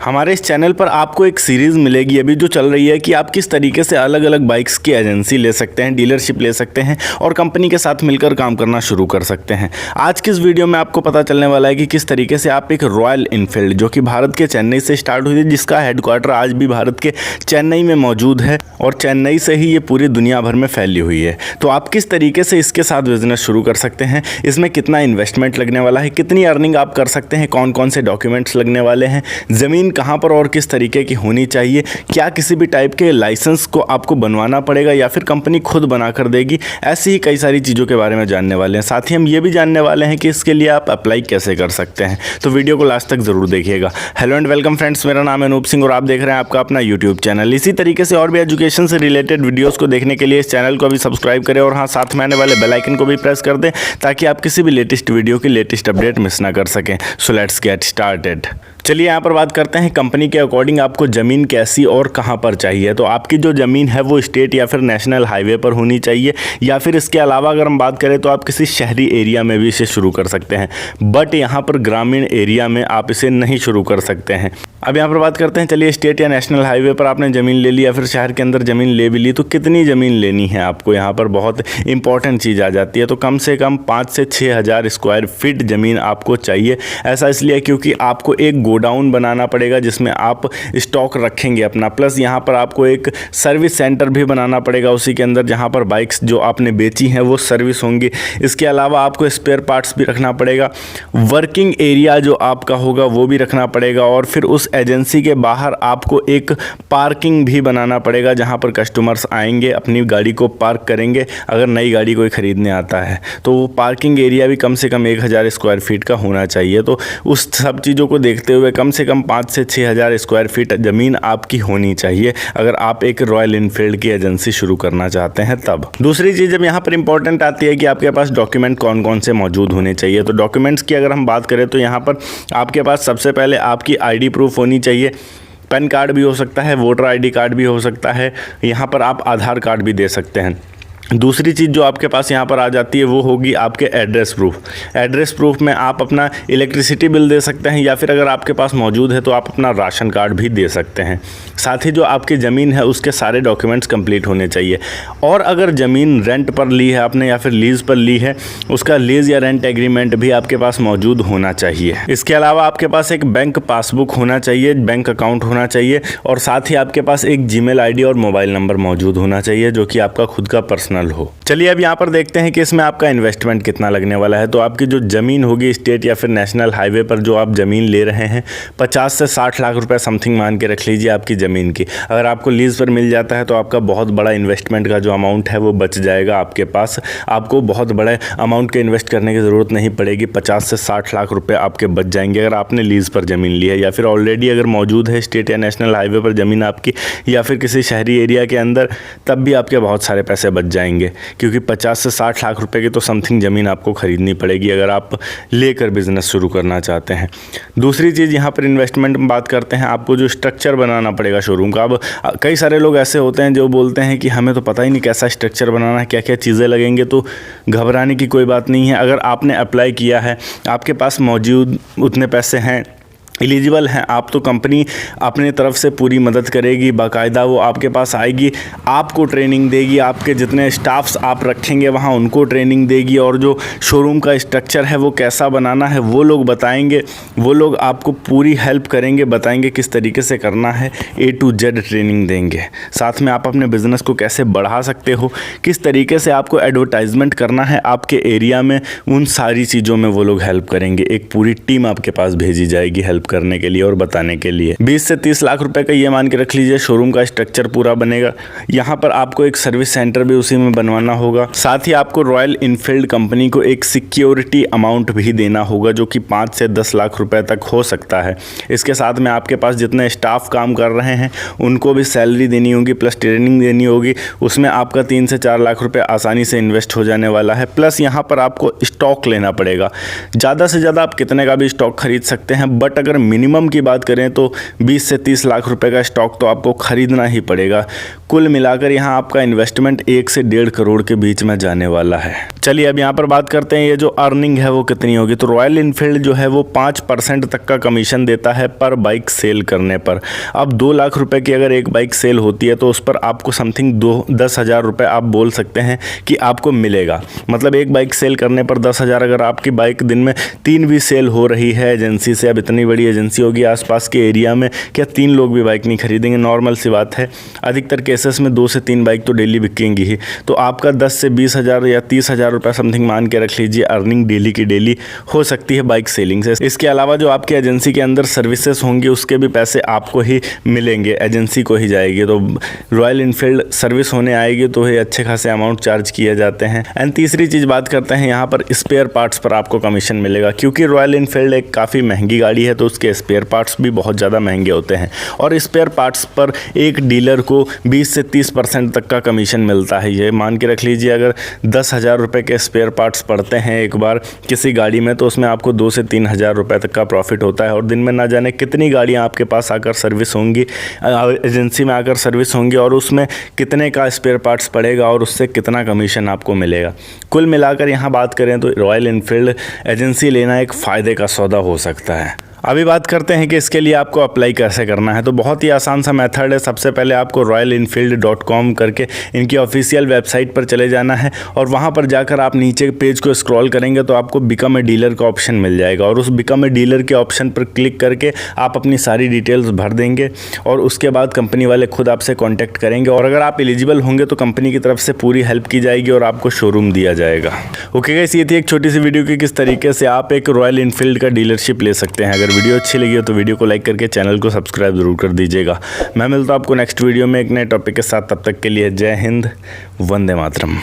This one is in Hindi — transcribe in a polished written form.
हमारे इस चैनल पर आपको एक सीरीज़ मिलेगी अभी जो चल रही है कि आप किस तरीके से अलग अलग बाइक्स की एजेंसी ले सकते हैं, डीलरशिप ले सकते हैं और कंपनी के साथ मिलकर काम करना शुरू कर सकते हैं। आज की इस वीडियो में आपको पता चलने वाला है कि किस तरीके से आप एक रॉयल इनफील्ड जो कि भारत के चेन्नई से स्टार्ट हुई थी, जिसका हेडक्वार्टर आज भी भारत के चेन्नई में मौजूद है और चेन्नई से ही ये पूरी दुनिया भर में फैली हुई है, तो आप किस तरीके से इसके साथ बिजनेस शुरू कर सकते हैं, इसमें कितना इन्वेस्टमेंट लगने वाला है, कितनी अर्निंग आप कर सकते हैं, कौन कौन से डॉक्यूमेंट्स लगने वाले हैं, ज़मीन कहां पर और किस तरीके की होनी चाहिए, क्या किसी भी टाइप के लाइसेंस को आपको बनवाना पड़ेगा या फिर कंपनी खुद बना कर देगी, ऐसी ही कई सारी चीज़ों के बारे में जानने वाले हैं। साथ ही हम ये भी जानने वाले हैं कि इसके लिए आप अप्लाई कैसे कर सकते हैं, तो वीडियो को लास्ट तक ज़रूर देखिएगा। हेलो एंड वेलकम फ्रेंड्स, मेरा नाम है अनूप सिंह और आप देख रहे हैं आपका अपना यूट्यूब चैनल। इसी तरीके से और भी एजुकेशन से रिलेटेड वीडियोज़ को देखने के लिए इस चैनल को अभी सब्सक्राइब करें और हाँ, साथ में आने वाले बेल आइकन को भी प्रेस कर दें ताकि आप किसी भी लेटेस्ट वीडियो की लेटेस्ट अपडेट मिस ना कर सकें। So let's get started. चलिए यहाँ पर बात करते हैं कंपनी के अकॉर्डिंग आपको ज़मीन कैसी और कहाँ पर चाहिए। तो आपकी जो ज़मीन है वो स्टेट या फिर नेशनल हाईवे पर होनी चाहिए, या फिर इसके अलावा अगर हम बात करें तो आप किसी शहरी एरिया में भी इसे शुरू कर सकते हैं, बट यहाँ पर ग्रामीण एरिया में आप इसे नहीं शुरू कर सकते हैं। अब यहाँ पर बात करते हैं, चलिए स्टेट या नेशनल हाईवे पर आपने ज़मीन ले ली या फिर शहर के अंदर ज़मीन ले भी ली, तो कितनी ज़मीन लेनी है आपको, यहाँ पर बहुत इंपॉर्टेंट चीज़ आ जाती है। तो कम से कम 5 से 6 हज़ार स्क्वायर फीट ज़मीन आपको चाहिए। ऐसा इसलिए क्योंकि आपको एक गोडाउन बनाना पड़ेगा जिसमें आप स्टॉक रखेंगे अपना, प्लस यहाँ पर आपको एक सर्विस सेंटर भी बनाना पड़ेगा उसी के अंदर, जहाँ पर बाइक्स जो आपने बेची हैं वो सर्विस होंगी। इसके अलावा आपको स्पेयर पार्ट्स भी रखना पड़ेगा, वर्किंग एरिया जो आपका होगा वो भी रखना पड़ेगा, और फिर उस एजेंसी के बाहर आपको एक पार्किंग भी बनाना पड़ेगा जहाँ पर कस्टमर्स आएंगे, अपनी गाड़ी को पार्क करेंगे। अगर नई गाड़ी कोई ख़रीदने आता है तो वो पार्किंग एरिया भी कम से कम 1000 स्क्वायर फीट का होना चाहिए। तो उस सब चीज़ों को देखते हुए कम से कम 5 से 6 हज़ार स्क्वायर फीट ज़मीन आपकी होनी चाहिए अगर आप एक रॉयल इनफील्ड की एजेंसी शुरू करना चाहते हैं तब। दूसरी चीज़ जब यहाँ पर इंपॉर्टेंट आती है कि आपके पास डॉक्यूमेंट कौन कौन से मौजूद होने चाहिए। तो डॉक्यूमेंट्स की अगर हम बात करें तो यहाँ पर आपके पास सबसे पहले आपकी आईडी प्रूफ होनी चाहिए। पैन कार्ड भी हो सकता है, वोटर आईडी कार्ड भी हो सकता है, यहाँ पर आप आधार कार्ड भी दे सकते हैं। दूसरी चीज़ जो आपके पास यहाँ पर आ जाती है वो होगी आपके एड्रेस प्रूफ। एड्रेस प्रूफ में आप अपना इलेक्ट्रिसिटी बिल दे सकते हैं, या फिर अगर आपके पास मौजूद है तो आप अपना राशन कार्ड भी दे सकते हैं। साथ ही जो आपकी ज़मीन है उसके सारे डॉक्यूमेंट्स कंप्लीट होने चाहिए। और अगर ज़मीन रेंट पर ली है आपने या फिर लीज़ पर ली है, उसका लीज़ या रेंट एग्रीमेंट भी आपके पास मौजूद होना चाहिए। इसके अलावा आपके पास एक बैंक पासबुक होना चाहिए, बैंक अकाउंट होना चाहिए, और साथ ही आपके पास एक जीमेल आईडी और मोबाइल नंबर मौजूद होना चाहिए जो कि आपका खुद का पर्सनल हो। चलिए अब यहाँ पर देखते हैं कि इसमें आपका इन्वेस्टमेंट कितना लगने वाला है। तो आपकी जो ज़मीन होगी स्टेट या फिर नेशनल हाईवे पर जो आप ज़मीन ले रहे हैं, 50 से 60 लाख रुपए समथिंग मान के रख लीजिए आपकी ज़मीन की। अगर आपको लीज़ पर मिल जाता है तो आपका बहुत बड़ा इन्वेस्टमेंट का जो अमाउंट है वो बच जाएगा आपके पास। आपको बहुत बड़े अमाउंट के इन्वेस्ट करने की ज़रूरत नहीं पड़ेगी, 50 से 60 लाख रुपये आपके बच जाएंगे अगर आपने लीज़ पर ज़मीन ली है, या फिर ऑलरेडी अगर मौजूद है स्टेट या नेशनल हाईवे पर ज़मीन आपकी, या फिर किसी शहरी एरिया के अंदर, तब भी आपके बहुत सारे पैसे बच जाएंगे, क्योंकि 50 से 60 लाख रुपए की तो समथिंग ज़मीन आपको ख़रीदनी पड़ेगी अगर आप लेकर बिज़नेस शुरू करना चाहते हैं। दूसरी चीज़ यहाँ पर इन्वेस्टमेंट में बात करते हैं, आपको जो स्ट्रक्चर बनाना पड़ेगा शोरूम का। अब कई सारे लोग ऐसे होते हैं जो बोलते हैं कि हमें तो पता ही नहीं कैसा स्ट्रक्चर बनाना है, क्या क्या चीज़ें लगेंगे। तो घबराने की कोई बात नहीं है। अगर आपने अप्लाई किया है, आपके पास मौजूद उतने पैसे हैं, एलिजिबल हैं आप, तो कंपनी अपने तरफ से पूरी मदद करेगी। बाकायदा वो आपके पास आएगी, आपको ट्रेनिंग देगी, आपके जितने स्टाफ्स आप रखेंगे वहाँ उनको ट्रेनिंग देगी, और जो शोरूम का स्ट्रक्चर है वो कैसा बनाना है वो लोग बताएंगे। वो लोग आपको पूरी हेल्प करेंगे, बताएंगे किस तरीके से करना है, A to Z ट्रेनिंग देंगे। साथ में आप अपने बिज़नेस को कैसे बढ़ा सकते हो, किस तरीके से आपको एडवर्टाइजमेंट करना है आपके एरिया में, उन सारी चीज़ों में वो लोग हेल्प करेंगे। एक पूरी टीम आपके पास भेजी जाएगी हेल्प करने के लिए और बताने के लिए। 20 से 30 लाख रुपए का ये मान के रख लीजिए शोरूम का स्ट्रक्चर पूरा बनेगा। यहाँ पर आपको एक सर्विस सेंटर भी उसी में बनवाना होगा। साथ ही आपको रॉयल इनफील्ड कंपनी को एक सिक्योरिटी अमाउंट भी देना होगा जो कि 5 से 10 लाख रुपए तक हो सकता है। इसके साथ में आपके पास जितने स्टाफ काम कर रहे हैं उनको भी सैलरी देनी होगी, प्लस ट्रेनिंग देनी होगी। उसमें आपका 3 से 4 लाख रुपए आसानी से इन्वेस्ट हो जाने वाला है। प्लस यहाँ पर आपको स्टॉक लेना पड़ेगा। ज़्यादा से ज़्यादा आप कितने का भी स्टॉक खरीद सकते हैं, बट अगर अगर मिनिमम की बात करें तो 20 से 30 लाख रुपए का स्टॉक तो आपको खरीदना ही पड़ेगा। कुल मिलाकर यहाँ आपका इन्वेस्टमेंट 1 से 1.5 करोड़ के बीच में जाने वाला है। चलिए अब यहाँ पर बात करते हैं ये जो अर्निंग है वो कितनी होगी। तो रॉयल एनफील्ड जो है वो 5% तक का कमीशन देता है पर बाइक सेल करने पर। अब 2 लाख रुपए की अगर एक बाइक सेल होती है तो उस पर आपको समथिंग 10,000 रुपये आप बोल सकते हैं कि आपको मिलेगा। मतलब एक बाइक सेल करने पर 10,000। अगर आपकी बाइक दिन में 3 भी सेल हो रही है एजेंसी से, अब इतनी बड़ी एजेंसी होगी आसपास के एरिया में, क्या 3 लोग भी बाइक नहीं खरीदेंगे? नॉर्मल सी बात है। अधिकतर केसेस में 2 से 3 बाइक तो डेली बिकेंगी ही। तो आपका 10 से 20,000 या 30,000 रुपये समथिंग मान के रख लीजिए अर्निंग डेली की डेली हो सकती है बाइक सेलिंग से। इसके अलावा जो आपकी एजेंसी के अंदर सर्विसेज होंगी उसके भी पैसे आपको ही मिलेंगे, एजेंसी को ही जाएगी। तो रॉयल एनफील्ड सर्विस होने आएगी तो ही अच्छे खासे अमाउंट चार्ज किए जाते हैं। एंड तीसरी चीज़ बात करते हैं यहाँ पर स्पेयर पार्ट्स पर आपको कमीशन मिलेगा, क्योंकि रॉयल एनफील्ड एक काफ़ी महंगी गाड़ी है तो उसके स्पेयर पार्ट्स भी बहुत ज़्यादा महंगे होते हैं। और स्पेयर पार्ट्स पर एक डीलर को 20 से 30% तक का कमीशन मिलता है। ये मान के रख लीजिए अगर 10,000 रुपये के स्पेयर पार्ट्स पड़ते हैं एक बार किसी गाड़ी में तो उसमें आपको 2 से 3,000 रुपये तक का प्रॉफिट होता है। और दिन में ना जाने कितनी गाड़ियाँ आपके पास आकर सर्विस होंगी, एजेंसी में आकर सर्विस होंगी, और उसमें कितने का स्पेयर पार्ट्स पड़ेगा और उससे कितना कमीशन आपको मिलेगा। कुल मिलाकर यहाँ बात करें तो रॉयल एनफील्ड एजेंसी लेना एक फ़ायदे का सौदा हो सकता है। अभी बात करते हैं कि इसके लिए आपको अप्लाई कैसे करना है। तो बहुत ही आसान सा मेथड है। सबसे पहले आपको royalenfield.com करके इनकी ऑफिशियल वेबसाइट पर चले जाना है और वहां पर जाकर आप नीचे पेज को स्क्रॉल करेंगे तो आपको बिकम ए डीलर का ऑप्शन मिल जाएगा। और उस बिकम ए डीलर के ऑप्शन पर क्लिक करके आप अपनी सारी डिटेल्स भर देंगे और उसके बाद कंपनी वाले खुद आपसे कॉन्टैक्ट करेंगे। और अगर आप एलिजिबल होंगे तो कंपनी की तरफ से पूरी हेल्प की जाएगी और आपको शोरूम दिया जाएगा। ओके गाइस, ये थी एक छोटी सी वीडियो की किस तरीके से आप एक रॉयल एनफील्ड का डीलरशिप ले सकते हैं। अगर वीडियो अच्छी लगी हो तो वीडियो को लाइक करके चैनल को सब्सक्राइब जरूर कर दीजिएगा। मैं मिलता हूं आपको नेक्स्ट वीडियो में एक नए टॉपिक के साथ। तब तक के लिए जय हिंद, वंदे मातरम।